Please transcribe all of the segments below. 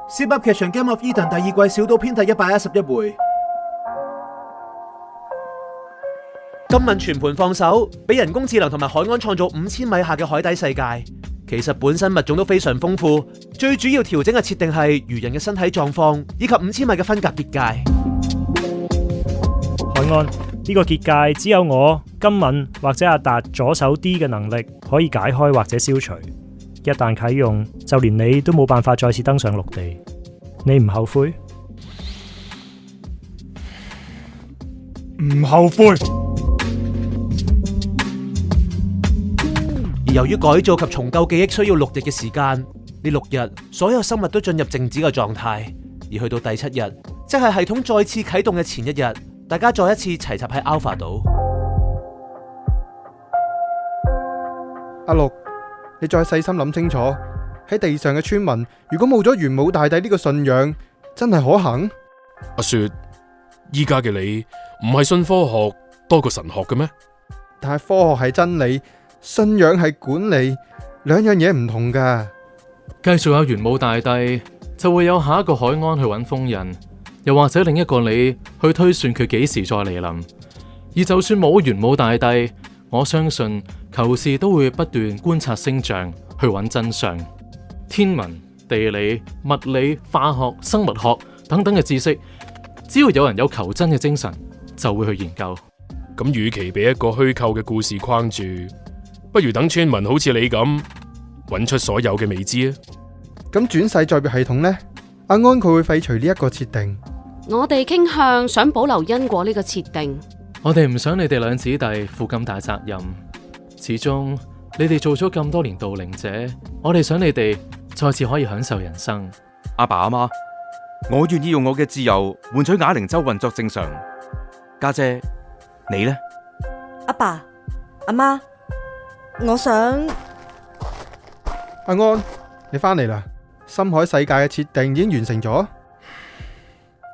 Zip 噏劇場 Game of Eden 第二季小島篇第111回。今敏全盤放手，俾人工智能同埋海岸創造5000米下嘅海底世界。其實本身物種都非常豐富，最主要調整嘅設定係魚人嘅身體狀況，以及5000米嘅分隔結界。海岸，呢個結界只有我、今敏或者阿達左手 D 嘅能力可以解開或者消除。一旦啟用，就連你都冇辦法再次登上陸地。你唔後悔？唔後悔。而由於改造及重構記憶需要6日嘅時間，呢6日所有生物都進入靜止嘅狀態。而去到第7日，即係系統再次啟動嘅前一日，大家再一次齊集喺 Alpha 島。阿六，你再細心諗清楚，喺地上嘅村民如果冇咗玄武大帝呢個信仰，真係可行？阿雪，依家嘅你唔係信科學多過神學嘅咩？但係科學係真理，信仰係管理，兩樣嘢唔同噶。繼續有玄武大帝，就會有下一個海安去揾瘋人，又或者另一個你去推算佢幾時再嚟臨。而就算冇玄武大帝，我相信求是都會不斷觀察星象去揾真相。天文、地理、物理、化學、生物學等等嘅知識，只要有人有求真嘅精神，就會去研究。咁與其俾一個虛構嘅故事框住，不如等村民好似你咁揾出所有嘅未知啊！咁轉世再別系統呢？阿安佢會廢除呢一個設定。我哋傾向想保留因果呢個設定。我哋唔想你哋兩姊弟負咁大責任，始終你哋做咗咁多年盜靈者，我哋想你哋再次可以享受人生。阿爸阿媽，我願意用我嘅自由換取啞鈴洲運作正常。家姐，你呢？阿爸阿媽，我想阿安，你翻嚟啦！深海世界嘅設定已經完成咗。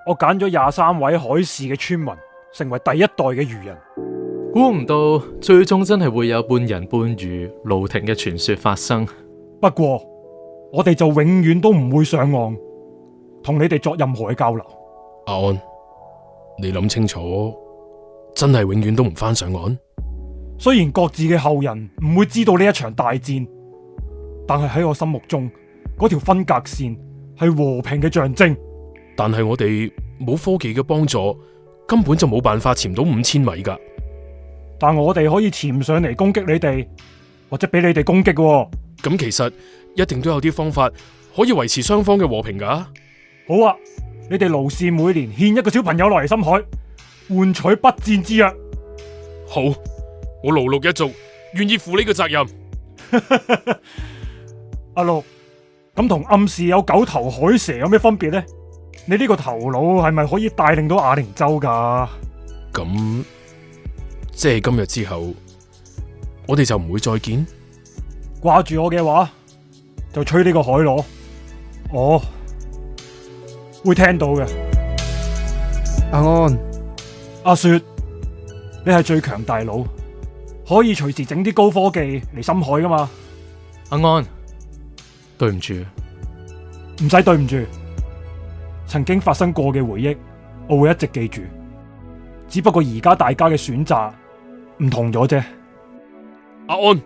我揀咗23位海事嘅村民，成為第一代嘅魚人。估唔到最終真係會有半人半魚盧亭嘅傳說發生。不過我哋就永遠都唔會上岸，同你哋作任何嘅交流。阿安，你諗清楚，真係永遠都唔翻上岸？雖然各自嘅後人唔會知道呢一場大戰，但係喺我心目中，嗰條分隔線係和平嘅象徵。但係我哋冇科技嘅幫助，根本就冇辦法潛到5000米噶。但我哋可以潛上嚟攻擊你哋，或者俾你哋攻擊喎。咁其實一定都有啲方法可以維持雙方嘅和平噶。好啊，你哋勞氏每年獻一個小朋友落嚟深海，換取不戰之約。好，我勞碌一族願意負呢個責任。阿六，咁同暗示有9頭海蛇有咩分別呢？你呢個頭腦係咪可以帶領到啞鈴洲噶？咁即係今日之後，我哋就唔會再見？掛住我嘅話，就吹呢個海螺，我會聽到嘅。阿安，阿雪，你係最強大佬，可以隨時整啲高科技嚟深海噶嘛？阿安，對唔住，唔使對唔住。曾經發生過嘅回憶，我會一直記住。只不過而家大家嘅選擇唔同咗啫。阿安，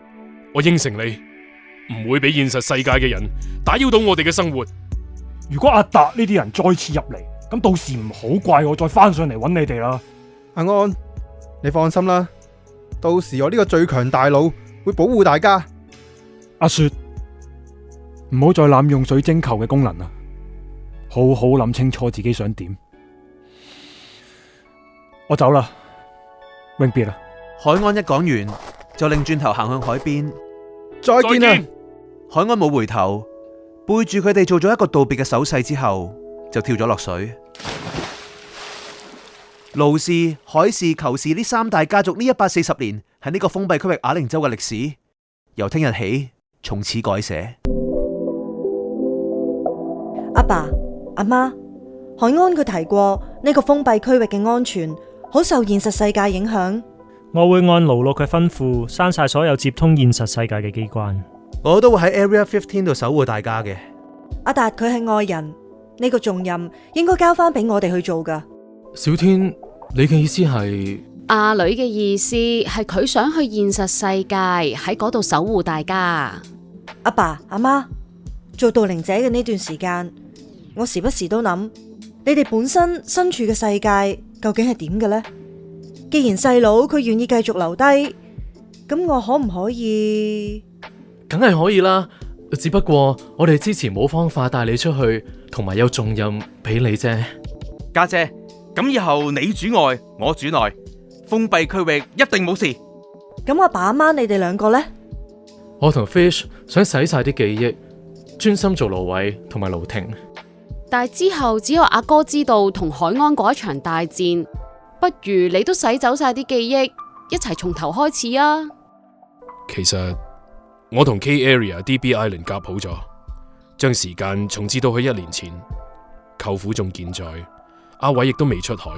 我應承你，唔會俾現實世界嘅人打擾到我哋嘅生活。如果阿達呢啲人再次入嚟，咁到時唔好怪我再翻上嚟揾你哋啦。阿安，你放心啦，到時我呢個最強大佬會保護大家。阿雪，唔好再濫用水晶球嘅功能啦。好好諗清楚自己想點。我走啦，永別啦。海安一講完，就擰轉頭行向海邊。再見啦！海安冇回頭，背住佢哋做咗一個道別嘅手勢之後，就跳咗落水。盧氏、海氏、裘氏呢3大家族呢140年喺呢個封閉區域啞鈴洲嘅歷史，由聽日起從此改寫。阿爸阿媽，海安佢提過呢個封閉區域嘅安全好受現實世界影響。我會按勞碌嘅吩咐刪晒所有接通現實世界嘅機關。我都會喺 Area 15度守護大家嘅。阿達佢係外人，呢個重任應該交翻俾我哋去做噶。小天，你嘅意思係？阿女嘅意思係佢想去現實世界，喺嗰度守護大家。阿爸阿媽，做導靈者嘅呢段時間，我時不時都諗，你哋本身身處嘅世界究竟係點嘅呢？既然細佬佢願意繼續留低，咁我可唔可以？梗係可以啦，只不過我哋之前冇方法帶你出去，同埋有重任俾你啫。家姐，咁以後你主外，我主內，封閉區域一定冇事。咁阿爸阿媽你哋兩個呢？我同 Fish 想洗晒啲記憶，專心做蘆葦同埋盧婷。但係之後只有阿哥知道同海安嗰一場大戰，不如你都洗走晒啲記憶，一齊從頭開始啊！其實我同 K Area DB Island 夾好咗，將時間重置到去1年前。舅父仲健在，阿偉亦都未出海。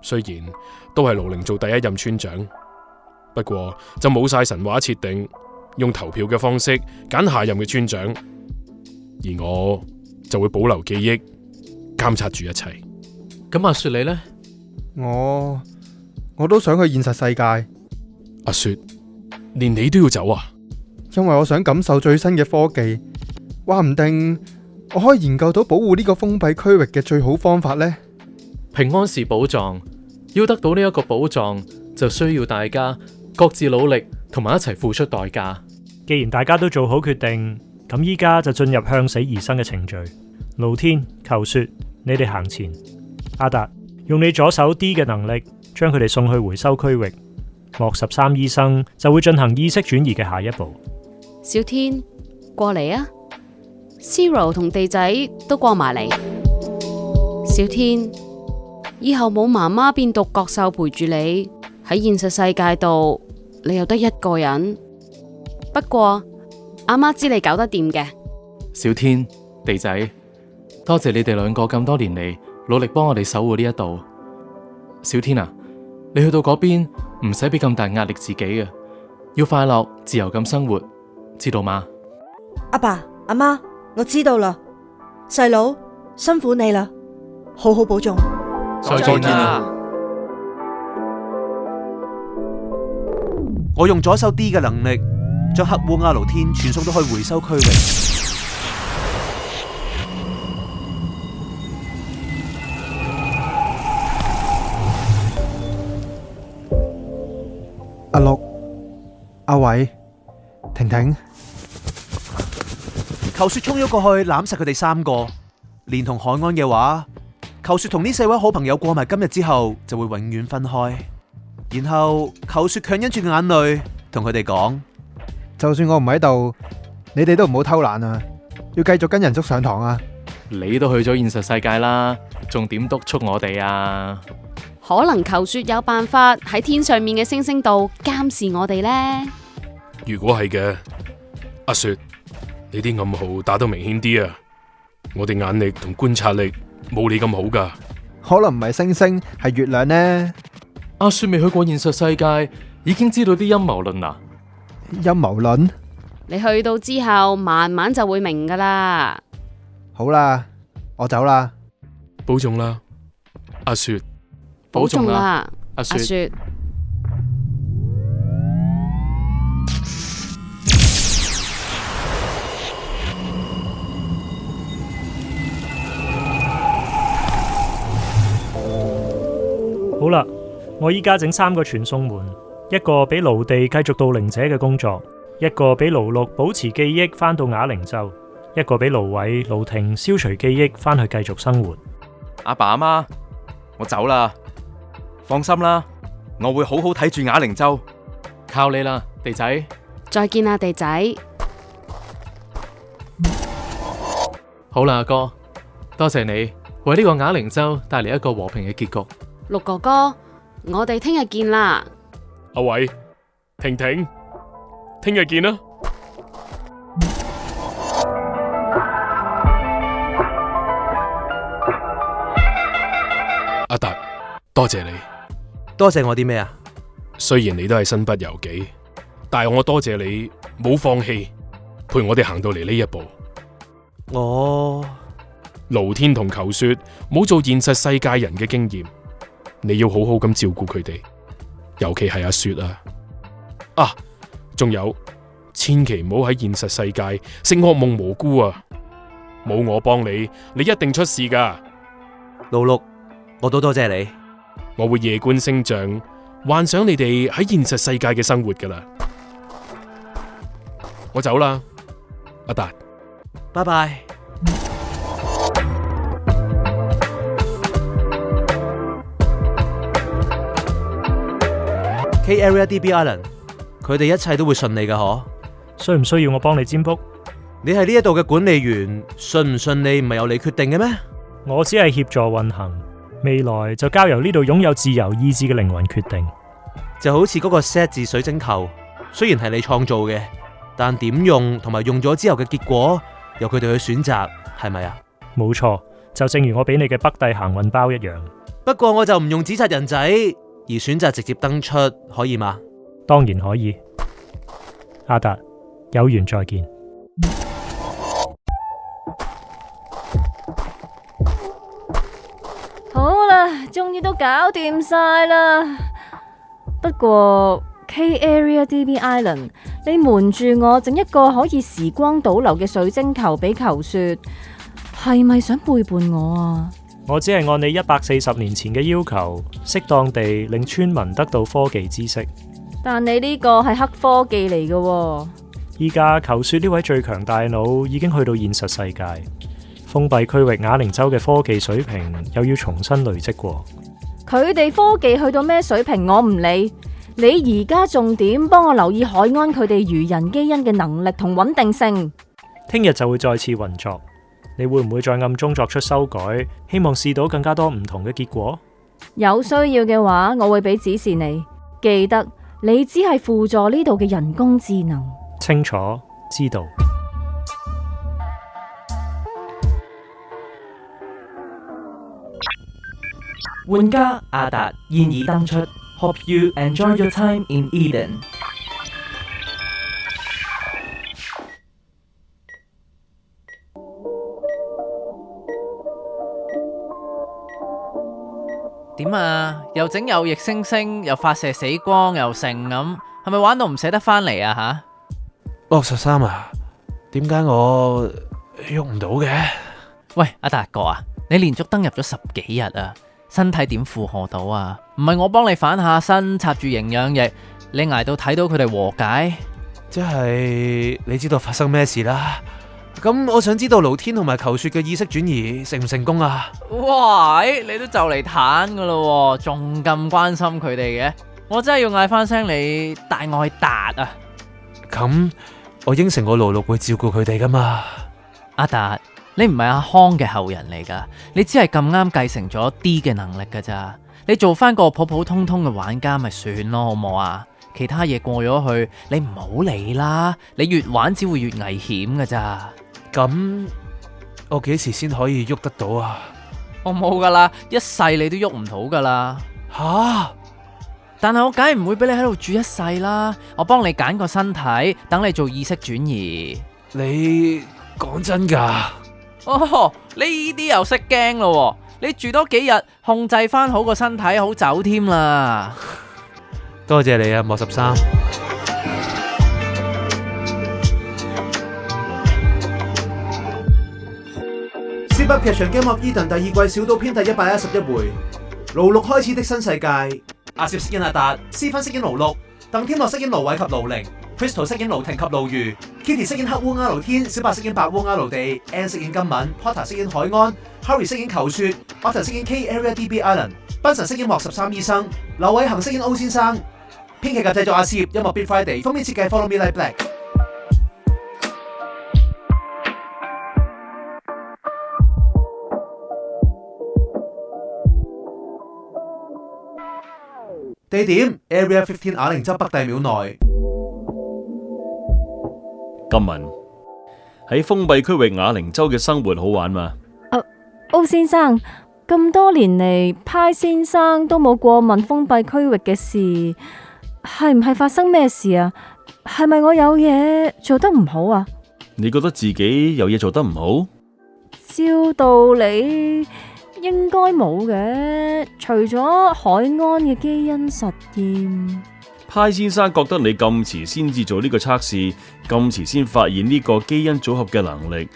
雖然都係盧寧做第一任村長，不過就冇晒神話設定，用投票嘅方式揀下任嘅村長，而我就會保留記憶，監察住一切。咁阿雪你呢？我都想去現實世界。阿雪，連你都要走啊？因為我想感受最新嘅科技，話唔定我可以研究到保護呢個封閉區域嘅最好方法呢。平安是寶藏，要得到呢一個寶藏，就需要大家各自努力，同埋一齊付出代價。既然大家都做好決定，咁依家就進入向死而生嘅程序。盧天、求雪，你哋行前。阿達，用你左手 D 嘅能力，將佢哋送去回收區域。莫13醫生就會進行意識轉移嘅下一步。小天，過嚟啊 ！Zero 同地仔都過埋嚟。小天，以後冇媽媽變獨角獸陪住你喺現實世界度，你又得一個人。不過阿媽知你搞得掂嘅。小天、地仔，多謝你哋兩個咁多年嚟努力幫我哋守護呢一度。小天啊，你去到嗰邊唔使俾咁大壓力自己啊，要快樂自由咁生活，知道嗎？阿爸阿媽，我知道啦。細佬辛苦你啦，好好保重。再見啦！我用左手 D 嘅能力，將黑烏鴉盧天傳送到去回收區域。阿六、阿偉、婷婷，求雪衝咗過去攬實佢哋3個，連同海安嘅話，求雪同呢4位好朋友過埋今日之後就會永遠分開。然後求雪強忍住眼淚同佢哋講：就算我唔喺度，你哋都唔好偷懶啊！要繼續跟人叔上堂啊！你都去咗現實世界啦，仲點督促我哋啊？可能求雪有辦法喺天上面嘅星星度監視我哋呢？如果係嘅，阿雪，你啲暗號打得明顯啲啊！我哋眼力同觀察力冇你咁好噶。可能唔係星星，係月亮呢？阿雪未去過現實世界，已經知道啲陰謀論啦。陰謀論？你去到之後，慢慢就會明噶啦。好啦，我走啦。保重啦，阿雪。保重啦，阿阿雪。好啦，我依家整3個傳送門，一個俾盧地繼續導靈者嘅工作，一個俾盧六保持記憶返到啞鈴洲，一個俾盧偉、盧婷消除記憶返去繼續生活。阿爸阿媽，我走啦，放心啦，我會好好睇住啞鈴洲。靠你啦，地仔。再見啊，地仔。好啦，阿哥，多謝你為呢個啞鈴洲帶嚟一個和平嘅結局。六哥哥，我哋聽日見啦。阿偉、婷婷，聽日見啦。阿達，多謝你。多謝我啲咩啊？雖然你都係身不由己，但係我多謝你冇放棄，陪我哋行到嚟呢一步。盧天同球雪冇做現實世界人嘅經驗，你要好好咁照顧佢哋，尤其係阿雪啊！啊，仲有，千祈唔好喺現實世界食惡夢蘑菇啊！冇我幫你，你一定出事噶。盧六，我都多謝你。我會夜觀星象，幻想你哋喺現實世界嘅生活噶啦。我走啦，阿達，拜拜。K Area DB Island， 佢哋一切都會順利噶，嗬？需唔需要我幫你占卜？你係呢一度嘅管理員，順唔順利唔係由你決定嘅咩？我只係協助運行，未來就交由呢度擁有自由意志嘅靈魂決定。就好似嗰個 Z 字水晶球，雖然係你創造嘅，但點用同埋用咗之後嘅結果，由佢哋去選擇，係咪啊？冇錯，就正如我俾你嘅北帝行運包一樣。不過我就唔用紙紮人仔，而選擇直接登出，可以嗎？當然可以。阿達，有緣再見。好啦，終於都搞掂晒啦。不過 K Area DB Island， 你瞞住我整一個可以時光倒流嘅水晶球俾球雪，係咪想背叛我啊？我只係按你140年前嘅要求，適當地令村民得到科技知識。但你呢個係黑科技嚟嘅喎。依家球雪呢位最強大腦已經去到現實世界，封閉區域啞鈴洲嘅科技水平又要重新累積過。佢哋科技去到咩水平我唔理，你而家重點幫我留意海安佢哋魚人基因嘅能力同穩定性。聽日就會再次運作，你會唔會再暗中作出修改，希望試到更加多唔同嘅結果？有需要嘅話，我會俾指示你。記得你只係輔助呢度嘅人工智能。清楚知道。玩家阿達現已登出 ，Hope you enjoy your time in Eden。點啊？又整右翼星星，又發射死光，又成咁，係咪玩到唔捨得返嚟啊？吓，63啊？點解我喐唔到嘅？喂，阿達哥啊，你連續登入咗10幾日啊，身體點負荷到啊？唔係我幫你反下身，插住營養液，你捱到睇到佢哋和解？即係你知道發生咩事啦？咁我想知道盧天同埋球雪嘅意識轉移成唔成功啊？哇，你都就嚟攤噶咯，仲咁關心佢哋嘅，我真係要嗌翻聲你大愛達啊！咁我應承我盧六會照顧佢哋噶嘛？阿達，你唔係阿康嘅後人嚟噶，你只係咁啱繼承咗 D 嘅能力噶咋，你做翻個普普通通嘅玩家咪算咯，好唔好啊？其他嘢過咗去，你唔好理啦，你越玩只會越危險噶咋。咁我幾時先可以喐得到啊？我冇噶啦，一世你都喐唔到噶啦。吓！但係我梗係唔會俾你喺度住一世啦，我幫你揀個身體，等你做意識轉移。你講真噶？哦，呢啲又識驚咯，你住多幾日，控制翻好個身體，好走添啦。多謝你啊，莫13。Zip 噏劇場 Game of Eden 第二季小島篇第111回，盧六開始的新世界。阿攝飾演阿達，思芬飾演盧六，鄧天樂飾演盧偉及盧零 ，Crystal 飾演盧婷及盧如 ，Kitty 飾演黑烏鴉盧天，小白飾演白烏鴉盧地 ，Ann 飾演金敏 ，Potter 飾演海安 ，Harry 飾演球雪 ，Otter 飾演 K Area DB Island， 賓神飾演莫13醫生，劉偉恒飾演 O 先生。編劇及製作阿攝，音樂 Beat Friday， 封面設計 Follow Me Like Black。地點 Area 15啞鈴洲北帝廟內。金文喺封閉區域啞鈴洲嘅生活好玩嘛？O 先生，咁多年嚟，派先生都冇過問封閉區域嘅事，係唔係發生咩事啊？係咪我有嘢做得唔好啊？你覺得自己有嘢做得唔好？照道理應該冇嘅，除咗海安嘅基因實驗。派先生覺得你咁遲先至做呢個測試，咁遲先發現呢個基因組合嘅能力，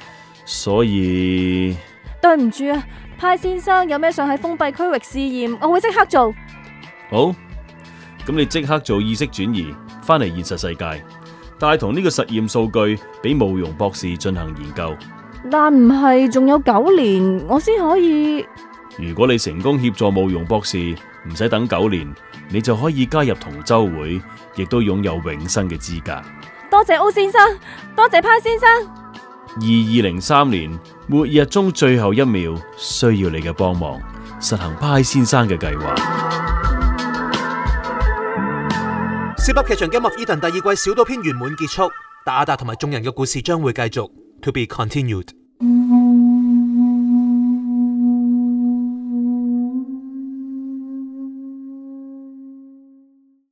所以對唔住啊，派先生有咩想喺封閉區域試驗，我會即刻做。好，咁你即刻做意識轉移，翻嚟現實世界，帶同呢個實驗數據俾慕容博士進行研究。但唔係仲有9年我先可以？如果你成功協助慕容博士，唔使等9年，你就可以加入同舟會，亦都擁有永生嘅資格。多謝歐先生，多謝派先生。 2203年末日中最後1秒，需要你嘅幫忙，實行派先生嘅計劃。Zip 噏劇場 Game of Eden 第2季小島篇圓滿結束，但阿達同埋眾人嘅故事將會繼續 To be continued。